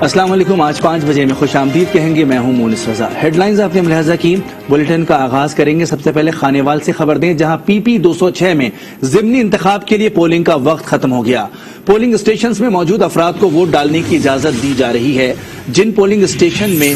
السلام علیکم. آج 5 بجے میں خوش آمدید کہیں گے. میں ہوں مونس رضا. ہیڈ لائنز آپ نے ملاحظہ کی. بلیٹن کا آغاز کریں گے. سب سے پہلے خانیوال سے خبر دیں جہاں پی پی 206 میں ضمنی انتخاب کے لیے پولنگ کا وقت ختم ہو گیا. پولنگ اسٹیشنز میں موجود افراد کو ووٹ ڈالنے کی اجازت دی جا رہی ہے. جن پولنگ اسٹیشن میں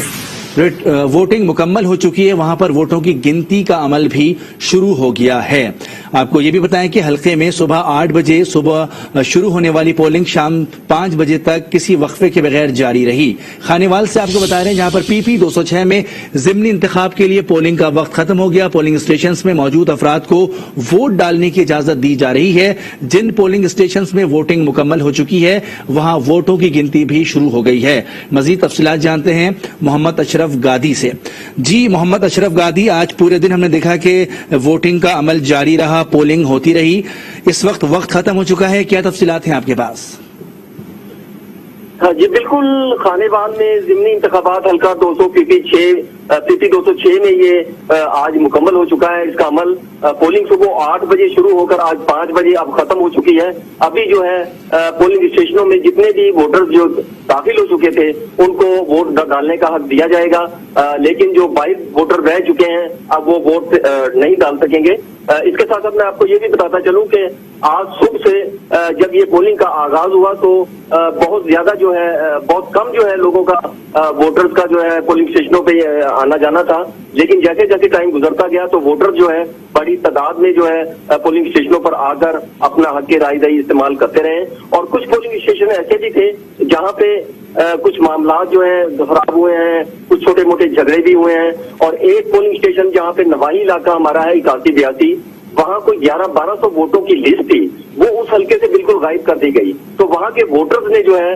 ووٹنگ مکمل ہو چکی ہے وہاں پر ووٹوں کی گنتی کا عمل بھی شروع ہو گیا ہے. آپ کو یہ بھی بتائیں کہ حلقے میں صبح 8 بجے صبح شروع ہونے والی پولنگ شام 5 بجے تک کسی وقفے کے بغیر جاری رہی. خانیوال سے آپ کو بتا رہے ہیں جہاں پر پی پی 206 میں ضمنی انتخاب کے لیے پولنگ کا وقت ختم ہو گیا. پولنگ اسٹیشنز میں موجود افراد کو ووٹ ڈالنے کی اجازت دی جا رہی ہے. جن پولنگ اسٹیشنز میں ووٹنگ مکمل ہو چکی ہے وہاں ووٹوں کی گنتی بھی شروع ہو گئی ہے. مزید تفصیلات جانتے ہیں محمد اشرف گادی سے. جی محمد اشرف گادی, آج پورے دن ہم نے دیکھا کہ ووٹنگ کا عمل جاری رہا, پولنگ ہوتی رہی. اس وقت ختم ہو چکا ہے, کیا تفصیلات ہیں آپ کے پاس؟ ہاں جی بالکل. خانیوال میں ضمنی انتخابات حلقہ 200 پی پی 206 میں یہ آج مکمل ہو چکا ہے. اس کا عمل پولنگ صبح 8 بجے شروع ہو کر آج 5 بجے اب ختم ہو چکی ہے. ابھی جو ہے پولنگ اسٹیشنوں میں جتنے بھی ووٹرز جو داخل ہو چکے تھے ان کو ووٹ ڈالنے کا حق دیا جائے گا, لیکن جو 22 ووٹر رہ چکے ہیں اب وہ ووٹ نہیں ڈال سکیں گے. اس کے ساتھ میں آپ کو یہ بھی بتاتا چلوں کہ آج صبح سے جب یہ پولنگ کا آغاز ہوا تو بہت زیادہ جو ہے بہت کم جو ہے لوگوں کا ووٹرز کا جو ہے پولنگ اسٹیشنوں پہ آنا جانا تھا, لیکن جیسے جیسے ٹائم گزرتا گیا تو ووٹر جو ہے بڑی تعداد میں جو ہے پولنگ اسٹیشنوں پر آ کر اپنا حق رائے دہی استعمال کرتے رہے. اور کچھ پولنگ اسٹیشن ایسے بھی تھے جہاں پہ کچھ معاملات جو ہیں خراب ہوئے ہیں, کچھ چھوٹے موٹے جھگڑے بھی ہوئے ہیں. اور ایک پولنگ اسٹیشن جہاں پہ نواحی علاقہ ہمارا ہے 8182, وہاں کوئی 1100-1200 ووٹوں کی لسٹ تھی, وہ اس حلقے سے بالکل غائب کر دی گئی. تو وہاں کے ووٹرز نے جو ہے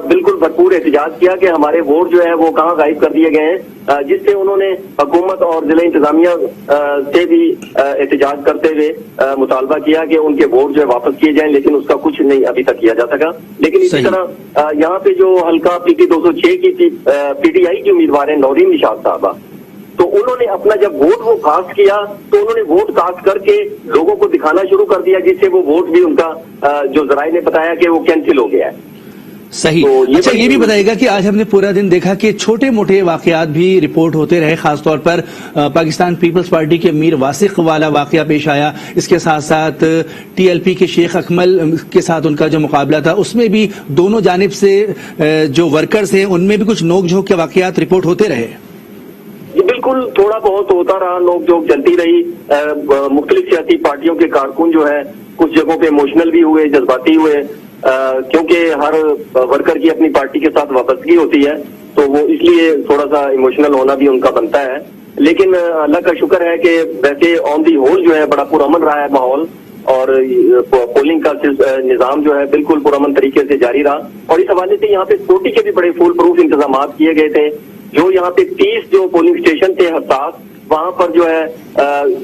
بالکل بھرپور احتجاج کیا کہ ہمارے ووٹ جو ہے وہ کہاں غائب کر دیے گئے ہیں, جس سے انہوں نے حکومت اور ضلع انتظامیہ سے بھی احتجاج کرتے ہوئے مطالبہ کیا کہ ان کے ووٹ جو ہے واپس کیے جائیں, لیکن اس کا کچھ نہیں ابھی تک کیا جا سکا. لیکن اسی طرح یہاں پہ جو حلقہ پی پی 206 کی پی ٹی آئی کی امیدوار ہیں نورین نشاط صاحبہ, تو انہوں نے اپنا جب ووٹ وہ کاسٹ کیا تو انہوں نے ووٹ کاسٹ کر کے لوگوں کو دکھانا شروع کر دیا, جس سے وہ ووٹ بھی ان کا جو ذرائع نے بتایا کہ وہ کینسل ہو گیا ہے. صحیح. اچھا یہ بھی بتائیے گا کہ آج ہم نے پورا دن دیکھا کہ چھوٹے موٹے واقعات بھی رپورٹ ہوتے رہے, خاص طور پر پاکستان پیپلز پارٹی کے میر واسق والا واقعہ پیش آیا. اس کے ساتھ ساتھ ٹی ایل پی کے شیخ اکمل کے ساتھ ان کا جو مقابلہ تھا اس میں بھی دونوں جانب سے جو ورکرز ہیں ان میں بھی کچھ نوک جھونک کے واقعات رپورٹ ہوتے رہے. بالکل تھوڑا بہت ہوتا رہا, نوک جھونک چلتی رہی. مختلف سیاسی پارٹیوں کے کارکن جو ہے کچھ جگہوں پہ ایموشنل بھی ہوئے, جذباتی ہوئے, کیونکہ ہر ورکر کی اپنی پارٹی کے ساتھ وابستگی ہوتی ہے تو وہ اس لیے تھوڑا سا ایموشنل ہونا بھی ان کا بنتا ہے. لیکن اللہ کا شکر ہے کہ ویسے آن دی ہول جو ہے بڑا پرامن رہا ہے ماحول, اور پولنگ کا نظام جو ہے بالکل پرامن طریقے سے جاری رہا. اور اس حوالے سے یہاں پہ سیکورٹی کے بھی بڑے فول پروف انتظامات کیے گئے تھے. جو یہاں پہ 30 جو پولنگ اسٹیشن تھے حساس, وہاں پر جو ہے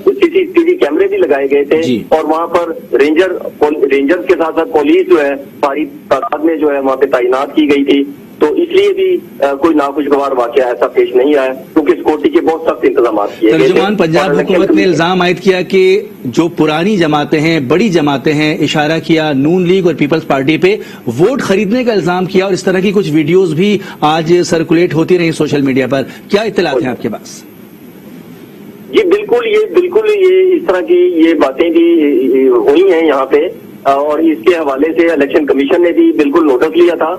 سی سی ٹی وی کیمرے بھی لگائے گئے تھے, اور وہاں پر رینجر کے ساتھ ساتھ پولیس جو ہے بھاری تعداد میں جو ہے وہاں پہ تعینات کی گئی تھی. تو اس لیے بھی کوئی ناخوشگوار واقعہ ایسا پیش نہیں آیا, کیونکہ سیکورٹی کے بہت سخت انتظامات کیے گئے تھے. ترجمان پنجاب حکومت نے الزام عائد کیا کہ جو پرانی جماعتیں ہیں, بڑی جماعتیں ہیں, اشارہ کیا نون لیگ اور پیپلز پارٹی پہ ووٹ خریدنے کا الزام کیا, اور اس طرح کی کچھ ویڈیوز بھی آج سرکولیٹ ہوتی رہی سوشل میڈیا پر. کیا اطلاعات ہیں آپ کے پاس؟ جی بالکل یہ اس طرح کی یہ باتیں بھی ہوئی ہیں یہاں پہ, اور اس کے حوالے سے الیکشن کمیشن نے بھی بالکل نوٹس لیا تھا.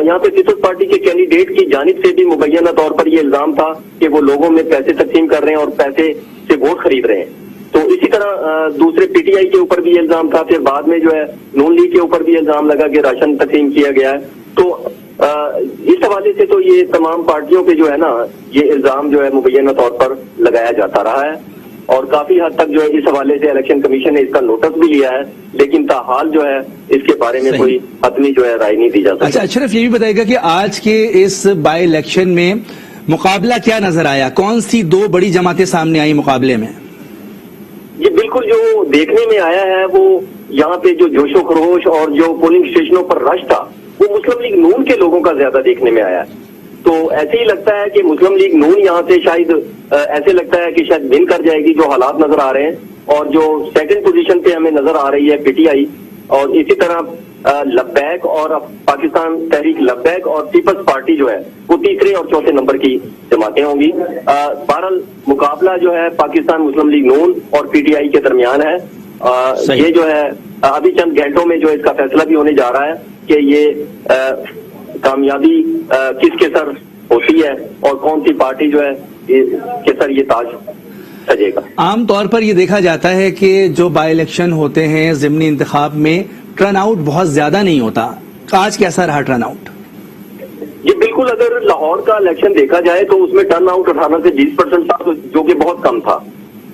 یہاں پہ پیپلز پارٹی کے کینڈیڈیٹ کی جانب سے بھی مبینہ طور پر یہ الزام تھا کہ وہ لوگوں میں پیسے تقسیم کر رہے ہیں اور پیسے سے ووٹ خرید رہے ہیں. تو اسی طرح دوسرے پی ٹی آئی کے اوپر بھی یہ الزام تھا. پھر بعد میں جو ہے نون لیگ کے اوپر بھی الزام لگا کہ راشن تقسیم کیا گیا ہے. تو اس حوالے سے تو یہ تمام پارٹیوں پہ جو ہے نا یہ الزام جو ہے مبینہ طور پر لگایا جاتا رہا ہے, اور کافی حد تک جو ہے اس حوالے سے الیکشن کمیشن نے اس کا نوٹس بھی لیا ہے, لیکن تاحال جو ہے اس کے بارے میں کوئی حتمی جو ہے رائے نہیں دی جا سکتی. اچھا اشرف یہ بھی بتائے گا کہ آج کے اس بائی الیکشن میں مقابلہ کیا نظر آیا, کون سی دو بڑی جماعتیں سامنے آئی مقابلے میں؟ یہ بالکل جو دیکھنے میں آیا ہے وہ یہاں پہ جو جوش و خروش اور جو پولنگ اسٹیشنوں پر رش تھا وہ مسلم لیگ نون کے لوگوں کا زیادہ دیکھنے میں آیا ہے. تو ایسے ہی لگتا ہے کہ مسلم لیگ نون یہاں سے شاید ایسے لگتا ہے کہ شاید ون کر جائے گی, جو حالات نظر آ رہے ہیں. اور جو سیکنڈ پوزیشن پہ ہمیں نظر آ رہی ہے پی ٹی آئی, اور اسی طرح لبیک اور پاکستان تحریک لبیک اور پیپلز پارٹی جو ہے وہ تیسرے اور چوتھے نمبر کی جماعتیں ہوں گی. بہرحال مقابلہ جو ہے پاکستان مسلم لیگ نون اور پی ٹی آئی کے درمیان ہے. یہ جو ہے ابھی چند گھنٹوں میں جو اس کا فیصلہ بھی ہونے جا رہا ہے کہ یہ کامیابی کس کے سر ہوتی ہے اور کون سی پارٹی جو ہے کے سر یہ تاج سجے گا. عام طور پر یہ دیکھا جاتا ہے کہ جو بائی الیکشن ہوتے ہیں ضمنی انتخاب میں ٹرن آؤٹ بہت زیادہ نہیں ہوتا. آج کیسا رہا ٹرن آؤٹ؟ جی بالکل، اگر لاہور کا الیکشن دیکھا جائے تو اس میں ٹرن آؤٹ 18 سے 20% تھا، جو کہ بہت کم تھا.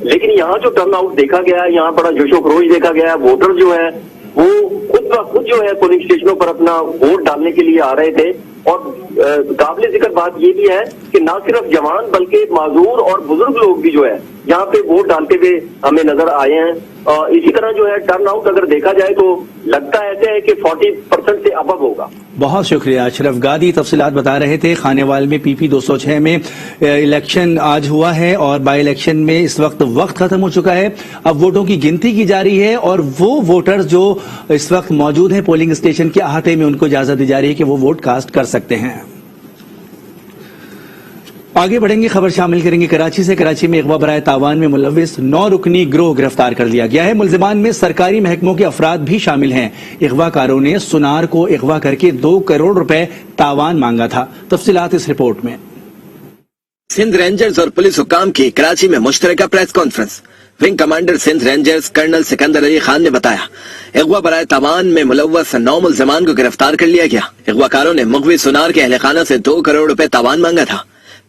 لیکن یہاں جو ٹرن آؤٹ دیکھا گیا ہے، یہاں بڑا جوش و خروش دیکھا گیا ہے. ووٹر جو ہے وہ خود بخود جو ہے پولنگ اسٹیشنوں پر اپنا ووٹ ڈالنے کے لیے آ رہے تھے. اور قابل ذکر بات یہ بھی ہے کہ نہ صرف جوان بلکہ معذور اور بزرگ لوگ بھی جو ہے یہاں پہ ووٹ ڈالتے ہوئے ہمیں نظر آئے ہیں. اسی طرح جو ہے ٹرن آؤٹ اگر دیکھا جائے تو لگتا ایسے ہے کہ 40% سے ابو ہوگا. بہت شکریہ اشرف گادی، تفصیلات بتا رہے تھے. خانیوال میں پی پی 206 میں الیکشن آج ہوا ہے اور بائی الیکشن میں اس وقت ختم ہو چکا ہے. اب ووٹوں کی گنتی کی جا رہی ہے اور وہ ووٹر جو اس وقت موجود ہیں پولنگ اسٹیشن کے احاطے میں ان کو اجازت دی جا رہی ہے کہ وہ ووٹ کاسٹ کر سکتے ہیں. آگے بڑھیں گے، خبر شامل کریں گے کراچی سے. کراچی میں اغوا برائے تاوان میں ملوث 9 رکنی گروہ گرفتار کر لیا گیا ہے. ملزمان میں سرکاری محکموں کے افراد بھی شامل ہیں. اغوا کاروں نے سنار کو اغوا کر کے 2 کروڑ روپے تاوان مانگا تھا. تفصیلات اس رپورٹ میں. سندھ رینجرز اور پولیس حکام کی کراچی میں مشترکہ press conference. Wing commander Sindh Rangers colonel Sikandar Ali Khan نے بتایا اغوا برائے تاوان میں ملوث 9 ملزمان کو گرفتار کر لیا گیا. اغوا کاروں نے مغوی سنار کے اہل خانہ سے 2 کروڑ روپے تاوان مانگا تھا.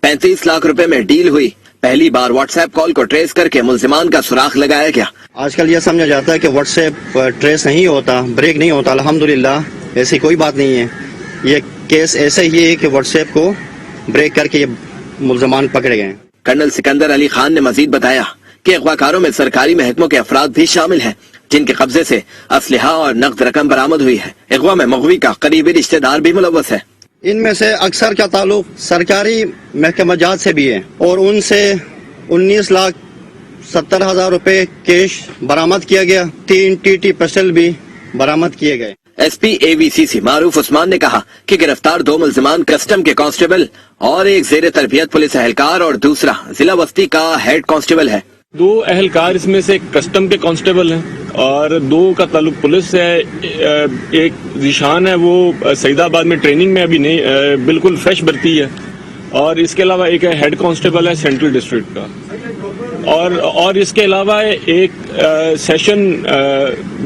35 لاکھ روپے میں ڈیل ہوئی. پہلی بار واٹس ایپ کال کو ٹریس کر کے ملزمان کا سراغ لگایا گیا. آج کل یہ سمجھا جاتا ہے کہ واٹس ایپ ٹریس نہیں ہوتا، بریک نہیں ہوتا. الحمدللہ ایسی کوئی بات نہیں ہے. یہ کیس ایسا ہی ہے کہ واٹس ایپ کو بریک کر کے یہ ملزمان پکڑے گئے. کرنل سکندر علی خان نے مزید بتایا کہ اغوا کاروں میں سرکاری محکموں کے افراد بھی شامل ہیں جن کے قبضے سے اسلحہ اور نقد رقم برآمد ہوئی ہے. اغوا میں مغوی کا قریبی رشتہ دار بھی ملوث ہے. ان میں سے اکثر کا تعلق سرکاری محکمہ جات سے بھی ہے اور ان سے 19,70,000 روپے کیش برآمد کیا گیا. 3 TT پسٹل بھی برآمد کیے گئے. ایس پی اے وی سی سی معروف عثمان نے کہا کہ گرفتار 2 ملزمان کسٹم کے کانسٹیبل اور ایک زیر تربیت پولیس اہلکار اور دوسرا ضلع وسطی کا ہیڈ کانسٹیبل ہے. 2 اہلکار اس میں سے کسٹم کے کانسٹیبل ہیں اور 2 کا تعلق پولیس سے ہے. ایک ذیشان ہے وہ سعید آباد میں ٹریننگ میں ابھی نہیں، بالکل فریش بھرتی ہے. اور اس کے علاوہ ایک ہیڈ کانسٹیبل ہے سینٹرل ڈسٹرکٹ کا. اور اس کے علاوہ ایک سیشن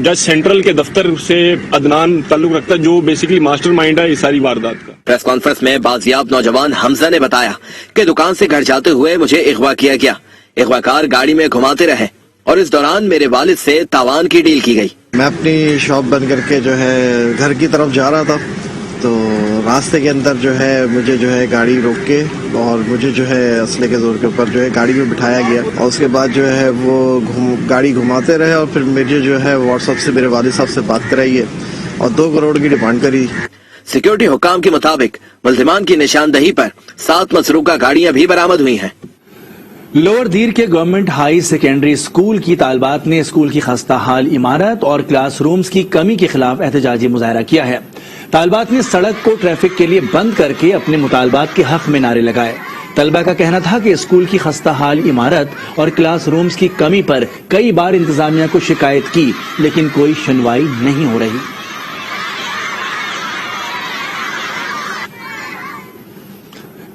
جج سینٹرل کے دفتر سے عدنان تعلق رکھتا ہے جو بیسیکلی ماسٹر مائنڈ ہے اس ساری واردات کا. پریس کانفرنس میں بازیاب نوجوان حمزہ نے بتایا کہ دکان سے گھر جاتے ہوئے مجھے اغوا کیا گیا. اغوا کار گاڑی میں گھماتے رہے اور اس دوران میرے والد سے تاوان کی ڈیل کی گئی. میں اپنی شاپ بند کر کے جو ہے گھر کی طرف جا رہا تھا تو راستے کے اندر جو ہے مجھے جو ہے گاڑی روک کے اور مجھے جو ہے اسلحے کے زور کے اوپر جو ہے گاڑی میں بٹھایا گیا اور اس کے بعد جو ہے وہ گاڑی گھماتے رہے اور پھر مجھے جو ہے واٹس ایپ سے میرے والد صاحب سے بات کرائی ہے اور 2 کروڑ کی ڈیمانڈ کری. سیکیورٹی حکام کے مطابق ملزمان کی نشاندہی پر 7 مسروقہ گاڑیاں بھی برآمد ہوئی ہیں. لوور دیر کے گورنمنٹ ہائی سیکنڈری اسکول کی طالبات نے اسکول کی خستہ حال عمارت اور کلاس رومز کی کمی کے خلاف احتجاجی مظاہرہ کیا ہے. طالبات نے سڑک کو ٹریفک کے لیے بند کر کے اپنے مطالبات کے حق میں نعرے لگائے. طلبہ کا کہنا تھا کہ اسکول کی خستہ حال عمارت اور کلاس رومز کی کمی پر کئی بار انتظامیہ کو شکایت کی لیکن کوئی سنوائی نہیں ہو رہی.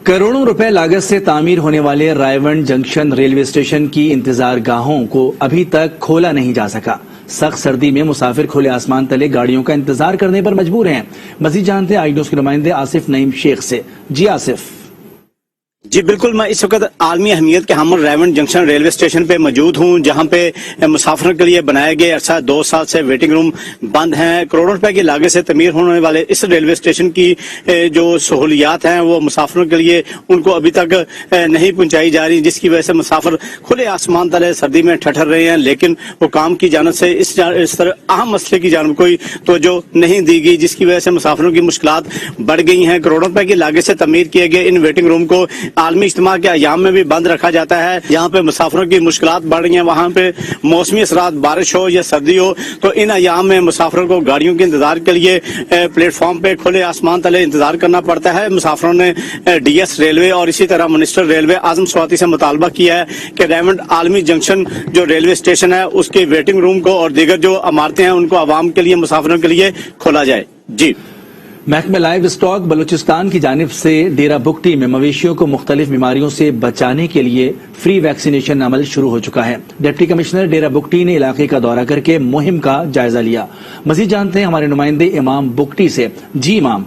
کروڑوں روپے لاگت سے تعمیر ہونے والے رائیونڈ جنکشن ریلوے اسٹیشن کی انتظار گاہوں کو ابھی تک کھولا نہیں جا سکا. سخت سردی میں مسافر کھلے آسمان تلے گاڑیوں کا انتظار کرنے پر مجبور ہیں. مزید جانتے ہیں آئی نیوز کے نمائندے آصف نعیم شیخ سے. جی آصف. جی بالکل، میں اس وقت عالمی اہمیت کے حامل رائیونڈ جنکشن ریلوے اسٹیشن پہ موجود ہوں جہاں پہ مسافروں کے لیے بنائے گئے عرصہ 2 سال سے ویٹنگ روم بند ہیں. کروڑوں روپے کی لاگت سے تعمیر ہونے والے اس ریلوے اسٹیشن کی جو سہولیات ہیں وہ مسافروں کے لیے ان کو ابھی تک نہیں پہنچائی جا رہی جس کی وجہ سے مسافر کھلے آسمان تلے سردی میں ٹھٹر رہے ہیں لیکن حکام کی جانب سے اس طرح اہم مسئلے کی جانب کوئی توجہ نہیں دی گئی جس کی وجہ سے مسافروں کی مشکلات بڑھ گئی ہیں. کروڑوں روپے کی لاگت سے تعمیر کیے گئے ان ویٹنگ روم کو عالمی اجتماع کے ایام میں بھی بند رکھا جاتا ہے. یہاں پہ مسافروں کی مشکلات بڑھ رہی ہیں. وہاں پہ موسمی اثرات بارش ہو یا سردی ہو تو ان ایام میں مسافروں کو گاڑیوں کے انتظار کے لیے پلیٹ فارم پہ کھلے آسمان تلے انتظار کرنا پڑتا ہے. مسافروں نے ڈی ایس ریلوے اور اسی طرح منسٹر ریلوے اعظم سواتی سے مطالبہ کیا ہے کہ ریمنڈ عالمی جنکشن جو ریلوے اسٹیشن ہے اس کے ویٹنگ روم کو اور دیگر جو عمارتیں ہیں ان کو عوام کے لیے مسافروں کے لیے کھولا جائے. جی محکمہ لائیو اسٹاک بلوچستان کی جانب سے ڈیرہ بگٹی میں مویشیوں کو مختلف بیماریوں سے بچانے کے لیے فری ویکسینیشن عمل شروع ہو چکا ہے. ڈپٹی کمشنر ڈیرہ بگٹی نے علاقے کا دورہ کر کے مہم کا جائزہ لیا. مزید جانتے ہیں ہمارے نمائندے امام بگٹی سے. جی امام.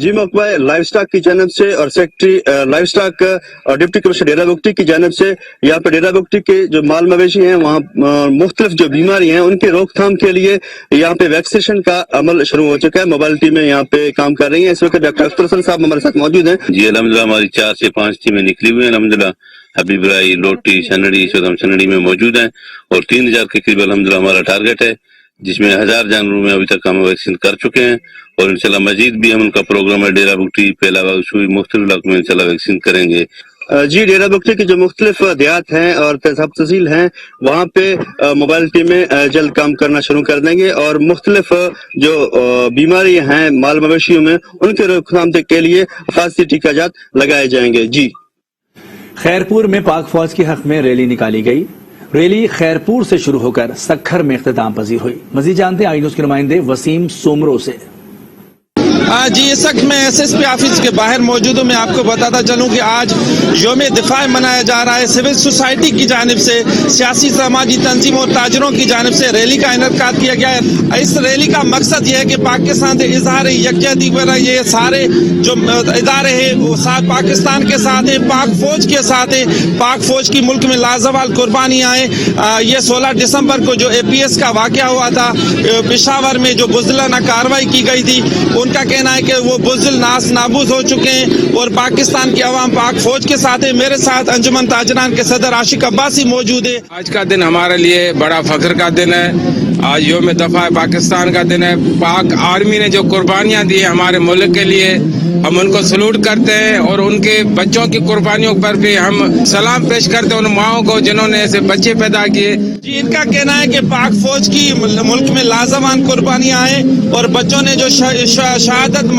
جی محکمہ لائیو اسٹاک کی جانب سے اور سیکٹری لائیو اسٹاک اور ڈپٹی کمشنر ڈیرہ بگٹی کی جانب سے یہاں پہ ڈیرہ بگٹی کے جو مال مویشی ہیں وہاں مختلف جو بیماری ہیں ان کے روک تھام کے لیے یہاں پہ ویکسینیشن کا عمل شروع ہو چکا ہے. موبائل ٹیم یہاں پہ کام کر رہی ہیں. اس وقت ڈاکٹر اختر حسن صاحب ہمارے ساتھ موجود ہیں. جی الحمدللہ ہماری 4 سے 5 ٹیمیں نکلی ہوئی ہیں. الحمدللہ حبیب رائی، لوٹی، شنڑی، شدم شنڑی میں موجود ہیں اور 3000 کے قریب الحمدللہ ہمارا ٹارگٹ ہے جس میں 1000 جانوروں میں ابھی تک ہم ویکسین کر چکے ہیں اور انشاءاللہ مزید بھی ہم ان کا پروگرام ہے ڈیرہ بگٹی پہلا باغشوئی مختلف علاقوں میں انشاءاللہ ویکسین کریں گے. جی ڈیرہ بگٹی کی جو مختلف دیہات ہیں اور سب تحصیل ہیں وہاں پہ موبائل ٹیمیں جلد کام کرنا شروع کر دیں گے اور مختلف جو بیماری ہیں مال مویشیوں میں ان کے روک تھام کے لیے خاصی ٹیکہ جات لگائے جائیں گے. جی خیرپور میں پاک فوج کے حق میں ریلی نکالی گئی. ریلی خیرپور سے شروع ہو کر سکھر میں اختتام پذیر ہوئی. مزید جانتے ہیں آئی نیوز کے نمائندے وسیم سومرو سے. جی اس وقت میں ایس ایس پی آفس کے باہر موجود ہوں. میں آپ کو بتاتا چلوں کہ آج یوم دفاع منایا جا رہا ہے. سول سوسائٹی کی جانب سے سیاسی سماجی تنظیموں اور تاجروں کی جانب سے ریلی کا انعقاد کیا گیا ہے. اس ریلی کا مقصد یہ ہے کہ پاکستان سے اظہار یکجہتی پر یہ سارے جو ادارے ہیں وہ پاکستان کے ساتھ ہیں، پاک فوج کے ساتھ ہیں. پاک فوج کی ملک میں لازوال قربانیاں ہیں. یہ 16 دسمبر کو جو اے پی ایس کا واقعہ ہوا تھا پشاور میں جو بزدلانہ کارروائی کی گئی تھی ان کا کہنا ہے کہ وہ بزدل ناس نابود ہو چکے ہیں اور پاکستان کی عوام پاک فوج کے ساتھ ہے. میرے ساتھ انجمن تاجران کے صدر عاشق عباسی موجود ہے. آج کا دن ہمارے لیے بڑا فخر کا دن ہے. آج یوم دفاع پاکستان کا دن ہے. پاک آرمی نے جو قربانیاں دی ہیں ہمارے ملک کے لیے ہم ان کو سلوٹ کرتے ہیں اور ان کے بچوں کی قربانیوں پر بھی ہم سلام پیش کرتے ہیں ان ماؤں کو جنہوں نے ایسے بچے پیدا کیے. جی ان کا کہنا ہے کہ پاک فوج کی ملک میں لازوال قربانیاں ہیں اور بچوں نے جو شہادت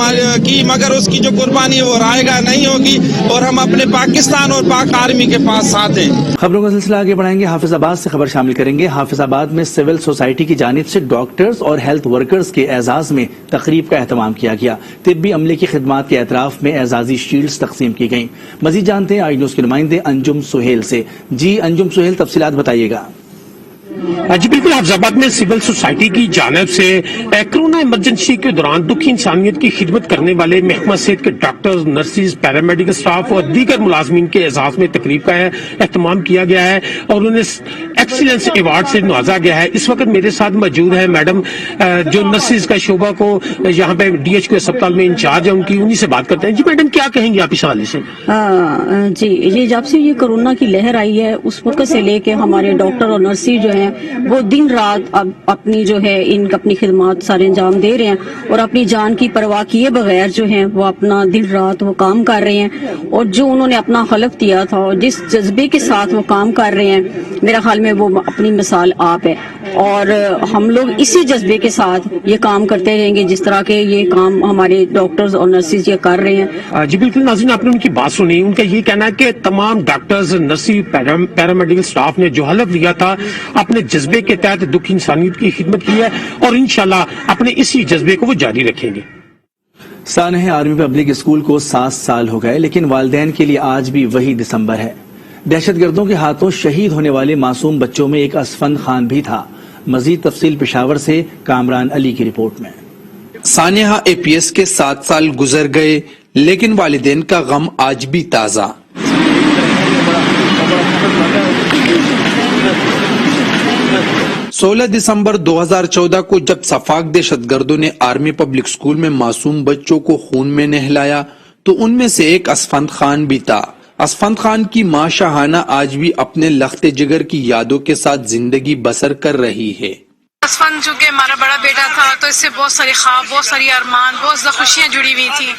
کی مگر اس کی جو قربانی ہے وہ رائے گاہ نہیں ہوگی اور ہم اپنے پاکستان اور پاک آرمی کے پاس ساتھ ہیں. خبروں کا سلسلہ آگے بڑھائیں گے. حافظ آباد سے خبر شامل کریں گے. حافظ آباد میں سول سوسائٹی کی جانب سے ڈاکٹرز اور ہیلتھ ورکرز کے اعزاز میں تقریب کا اہتمام کیا گیا. طبی عملے کی خدمات کے اعتراف میں اعزازی شیلڈز تقسیم کی گئیں. مزید جانتے ہیں آئی نیوز کے نمائندے انجم سہیل سے. جی انجم سہیل تفصیلات بتائیے گا. جی بالکل حافظ آباد میں سول سوسائٹی کی جانب سے کورونا ایمرجنسی کے دوران دکھی انسانیت کی خدمت کرنے والے محکمہ صحت کے ڈاکٹرز، نرسز، پیرامیڈیکل سٹاف اور دیگر ملازمین کے اعزاز میں تقریب کا اہتمام کیا گیا ہے اور انہیں ایکسیلنس ایوارڈ سے نوازا گیا ہے. اس وقت میرے ساتھ موجود ہے میڈم جو نرسز کا شعبہ کو یہاں پہ ڈی ایچ کیو اسپتال میں انچارج ہے انہیں سے بات کرتے ہیں. جی میڈم کیا کہیں گے آپ اس حوالے سے؟ جی یہ جب سے یہ کورونا کی لہر آئی ہے اس وقت سے لے کے ہمارے ڈاکٹر اور نرسز جو ہیں وہ دن رات اب اپنی جو ہے اپنی خدمات سارے انجام دے رہے ہیں اور اپنی جان کی پرواہ کیے بغیر جو ہیں وہ اپنا دن رات وہ کام کر رہے ہیں اور جو انہوں نے اپنا حلف دیا تھا اور جس جذبے کے ساتھ وہ کام کر رہے ہیں میرا خیال میں وہ اپنی مثال آپ ہے اور ہم لوگ اسی جذبے کے ساتھ یہ کام کرتے رہیں گے جس طرح کے یہ کام ہمارے ڈاکٹرز اور نرسز یہ کر رہے ہیں. جی بالکل ناظرین آپ نے ان کی بات سنی. ان کا یہ کہنا ہے کہ تمام ڈاکٹرز، نرسز، پیرامیڈیکل سٹاف نے جو حلف لیا تھا اپنے جذبے کے تحت دکھ انسانیت کی خدمت کی ہے اور انشاءاللہ اپنے اسی جذبے کو وہ جاری رکھیں گے. سانحہ آرمی پبلک اسکول کو 7 سال ہو گئے لیکن والدین کے لیے آج بھی وہی دسمبر ہے. دہشت گردوں کے ہاتھوں شہید ہونے والے معصوم بچوں میں ایک اسفند خان بھی تھا. مزید تفصیل پشاور سے کامران علی کی رپورٹ میں. سانحہ اے پی ایس کے 7 سال گزر گئے لیکن والدین کا غم آج بھی تازہ. 16 دسمبر 2014 کو جب صفاق دہشت گردوں نے آرمی پبلک اسکول میں معصوم بچوں کو خون میں نہلایا تو ان میں سے ایک اسفند خان بھی تھا. اسفند خان کی ماں شاہانہ آج بھی اپنے لخت جگر کی یادوں کے ساتھ زندگی بسر کر رہی ہے. اسفند چونکہ ہمارا بڑا بیٹا تھا تو اس سے بہت سارے خواب، بہت ساری ارمان، بہت زیادہ خوشیاں جڑی ہوئی تھیں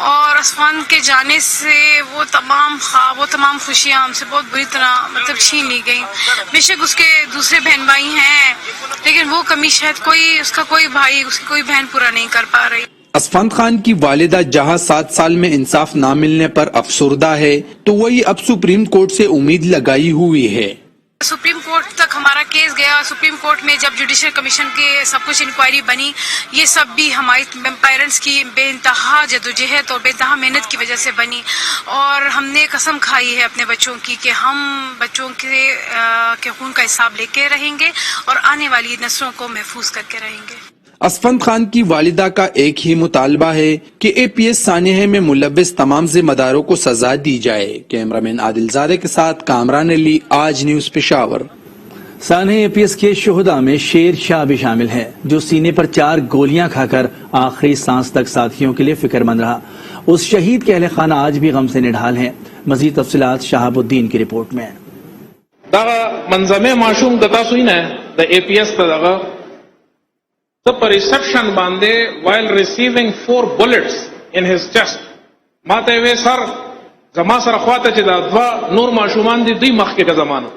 اور اسفان کے جانے سے وہ تمام خوشیاں ہم سے بہت بری طرح چھین لی گئی. بے شک اس کے دوسرے بہن بھائی ہیں لیکن وہ کمی شاید اس کا کوئی بھائی اس کی کوئی بہن پورا نہیں کر پا رہی. اسفند خان کی والدہ جہاں 7 سال میں انصاف نہ ملنے پر افسردہ ہے تو وہی اب سپریم کورٹ سے امید لگائی ہوئی ہے. سپریم کورٹ تک ہمارا کیس گیا. سپریم کورٹ میں جب جوڈیشل کمیشن کے سب کچھ انکوائری بنی, یہ سب بھی ہماری پیرنٹس کی بے انتہا جدوجہد اور بے انتہا محنت کی وجہ سے بنی. اور ہم نے قسم کھائی ہے اپنے بچوں کی کہ ہم بچوں کے خون کا حساب لے کے رہیں گے اور آنے والی نسلوں کو محفوظ کر کے رہیں گے. اسفند خان کی والدہ کا ایک ہی مطالبہ ہے کہ APS سانحے میں ملوث تمام ذمہ داروں کو سزا دی جائے. کیمرامین عادل زادے کے ساتھ کامران علی, آج نیوز پشاور. سانحے APS کے شہداء میں شیر شاہ بھی شامل ہے جو سینے پر 4 گولیاں کھا کر آخری سانس تک ساتھیوں کے لیے فکر مند رہا. اس شہید کے اہل خانہ آج بھی غم سے نڈھال ہیں. مزید تفصیلات شہاب الدین کی رپورٹ میں. منظمه معشوم د تاسو نه د APS ته دغه پر ریسپشن باندې while receiving 4 bullets in his chest ماته وی سر زما سره خواته چې دا 2 نور معشومان دي دوی مخکې کا زمانہ.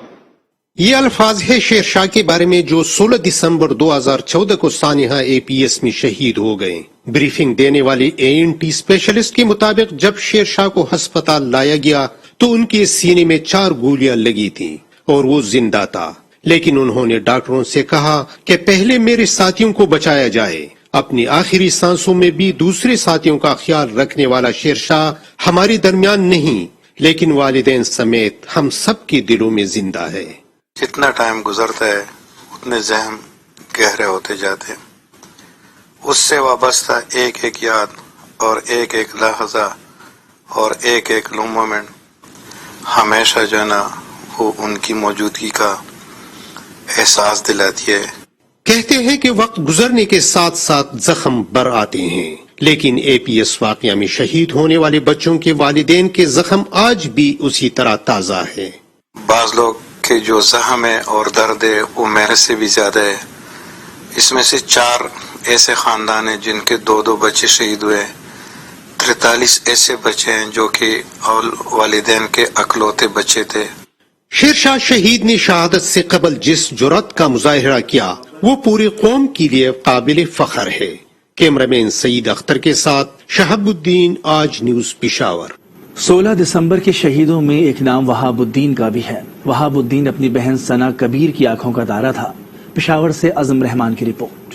یہ الفاظ ہے شیر شاہ کے بارے میں جو 16 دسمبر 2014 کو سانحہ APS میں شہید ہو گئے. بریفنگ دینے والے ANT اسپیشلسٹ کے مطابق جب شیر شاہ کو ہسپتال لایا گیا تو ان کے سینے میں 4 گولیاں لگی تھیں اور وہ زندہ تھا, لیکن انہوں نے ڈاکٹروں سے کہا کہ پہلے میرے ساتھیوں کو بچایا جائے. اپنی آخری سانسوں میں بھی دوسرے ساتھیوں کا خیال رکھنے والا شیر شاہ ہمارے درمیان نہیں, لیکن والدین سمیت ہم سب کے دلوں میں زندہ ہے. جتنا ٹائم گزرتا ہے اتنے ذہن گہرے ہوتے جاتے ہیں. اس سے وابستہ ایک ایک یاد اور ایک ایک لحظہ اور ایک ایک مومنٹ ہمیشہ جو ہے نا وہ ان کی موجودگی کا احساس دلاتی ہے. کہتے ہیں کہ وقت گزرنے کے ساتھ ساتھ زخم بر آتے ہیں, لیکن APS واقعہ میں شہید ہونے والے بچوں کے والدین کے زخم آج بھی اسی طرح تازہ ہے. بعض لوگ کے جو زخم ہے اور درد ہے وہ میرے سے بھی زیادہ ہے. اس میں سے 4 ایسے خاندان ہیں جن کے 2 بچے شہید ہوئے. 43 ایسے بچے ہیں جو کہ والدین کے اکلوتے بچے تھے. شیر شاہ شہید نے شہادت سے قبل جس جرأت کا مظاہرہ کیا وہ پوری قوم کے لیے قابل فخر ہے. کیمرامین سعید اختر کے ساتھ شہاب الدین, آج نیوز پشاور. 16 دسمبر کے شہیدوں میں ایک نام وہاب الدین کا بھی ہے. وہاب الدین اپنی بہن ثنا کبیر کی آنکھوں کا تارا تھا. پشاور سے عظم رحمان کی رپورٹ.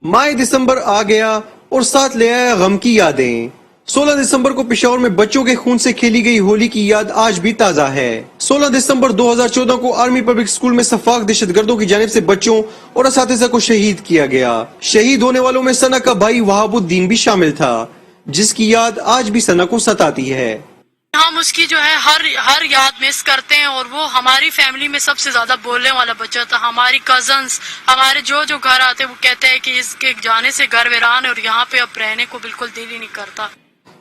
ماہ دسمبر آ گیا اور ساتھ لے آیا غم کی یادیں. 16 دسمبر کو پشاور میں بچوں کے خون سے کھیلی گئی ہولی کی یاد آج بھی تازہ ہے. 16 دسمبر 2014 کو آرمی پبلک سکول میں سفاق دہشت گردوں کی جانب سے بچوں اور اساتذہ کو شہید کیا گیا. شہید ہونے والوں میں ثنا کا بھائی وہاب الدین بھی شامل تھا, جس کی یاد آج بھی ثنا کو ستاتی ہے. ہم اس کی جو ہے ہر یاد مس کرتے ہیں اور وہ ہماری فیملی میں سب سے زیادہ بولنے والا بچہ تھا. ہماری کزنز ہمارے جو گھر آتے وہ کہتے ہیں کہ اس کے جانے سے گھر ویران ہے اور یہاں پہ اب رہنے کو بالکل دل ہی نہیں کرتا.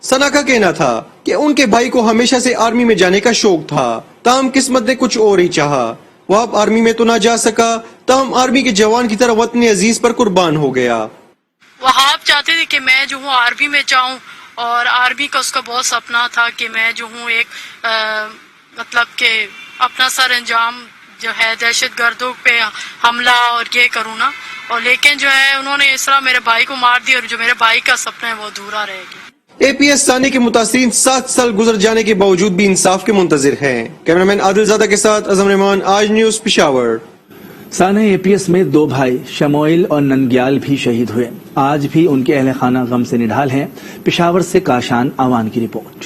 ثنا کا کہنا تھا کہ ان کے بھائی کو ہمیشہ سے آرمی میں جانے کا شوق تھا, تاہم قسمت نے کچھ اور ہی چاہا. وہ اب آرمی میں تو نہ جا سکا, تاہم آرمی کے جوان کی طرح وطن عزیز پر قربان ہو گیا. وہاب چاہتے تھے کہ میں جو ہوں آرمی میں جاؤں اور آرمی کا اس کا بہت سپنا تھا کہ میں جو ہوں ایک مطلب کہ اپنا سر انجام جو ہے دہشت گردوں پہ حملہ اور یہ کروں نا, اور لیکن جو ہے انہوں نے اس طرح میرے بھائی کو مار دیا اور جو میرے بھائی کا سپنا ہے وہ ادھورا رہ گیا. APS سانحے کے متاثرین 7 سال گزر جانے کے باوجود بھی انصاف کے منتظر ہیں. کیمرامین عادل زادہ کے ساتھ عظم رحمان, آج نیوز پشاور. سانحہ APS میں 2 بھائی شموئل اور ننگیال بھی شہید ہوئے. آج بھی ان کے اہل خانہ غم سے نڈھال ہیں. پشاور سے کاشان آوان کی رپورٹ.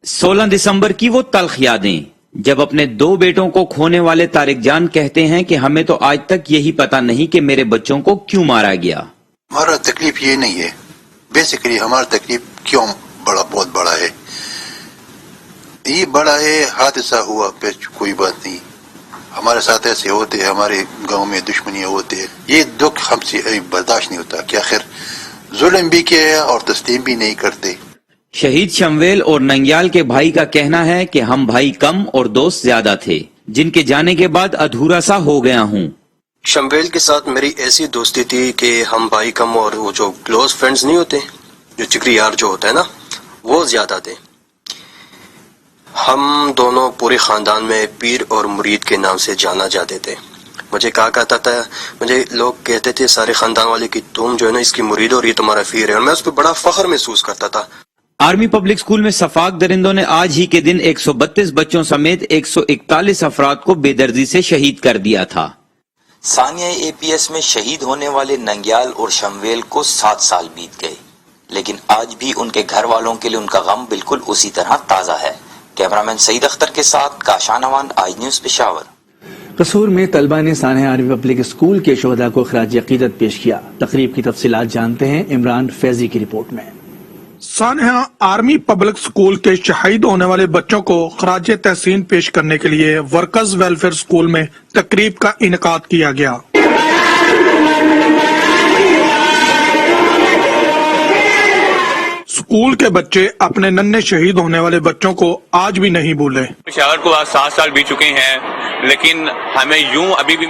16 دسمبر کی وہ تلخ یادیں جب اپنے 2 بیٹوں کو کھونے والے طارق جان کہتے ہیں کہ ہمیں تو آج تک یہی پتا نہیں کہ میرے بچوں کو کیوں مارا گیا. ہمارا تکلیف یہ نہیں ہے, بیسیکلی ہمارا تکلیف کیوں بہت بڑا ہے. یہ بڑا ہے, حادثہ ہوا پہ کوئی بات نہیں, ہمارے ساتھ ایسے ہوتے, ہمارے گاؤں میں دشمنیاں ہوتے, یہ دکھ ہم سے برداشت نہیں ہوتا کہ آخر ظلم بھی کیا ہے اور تسلیم بھی نہیں کرتے. شہید شمویل اور ننگیال کے بھائی کا کہنا ہے کہ ہم بھائی کم اور دوست زیادہ تھے, جن کے جانے کے بعد ادھورا سا ہو گیا ہوں. شمویل کے ساتھ میری ایسی دوستی تھی کہ ہم بھائی کم اور وہ جو کلوز فرینڈز نہیں ہوتے، جو جگری یار جو ہوتا ہے نا، وہ زیادہ تھے. ہم دونوں پورے خاندان میں پیر اور مرید کے نام سے جانا جاتے تھے. مجھے کہا کرتا تھا، مجھے لوگ کہتے تھے سارے خاندان والے کہ تم جو ہے نا اس کی مرید اور یہ تمہارا پیر ہے، اور میں اس پہ بڑا فخر محسوس کرتا تھا. آرمی پبلک اسکول میں صفاق درندوں نے آج ہی کے دن 132 بچوں سمیت 141 افراد کو بے دردی سے شہید کر دیا تھا. ثانیہ اے پی ایس میں شہید ہونے والے ننگیال اور شمویل کو 7 سال بیت گئے، لیکن آج بھی ان کے گھر والوں کے لیے ان کا غم بالکل اسی طرح تازہ ہے. کیمرامین سعید اختر کے ساتھ کاشان اوان، آج نیوز پشاور. قصور میں طلبہ نے سانحہ آرمی پبلک اسکول کے شہداء کو خراج عقیدت پیش کیا. تقریب کی تفصیلات جانتے ہیں عمران فیضی کی رپورٹ میں. سانحہ آرمی پبلک اسکول کے شہید ہونے والے بچوں کو خراج تحسین پیش کرنے کے لیے ورکرز ویلفیئر اسکول میں تقریب کا انعقاد کیا گیا. اسکول کے بچے اپنے ننھے شہید ہونے والے بچوں کو آج بھی نہیں بھولے. پشاور کو آج 7 سال بیت چکے ہیں، لیکن ہمیں یوں ابھی بھی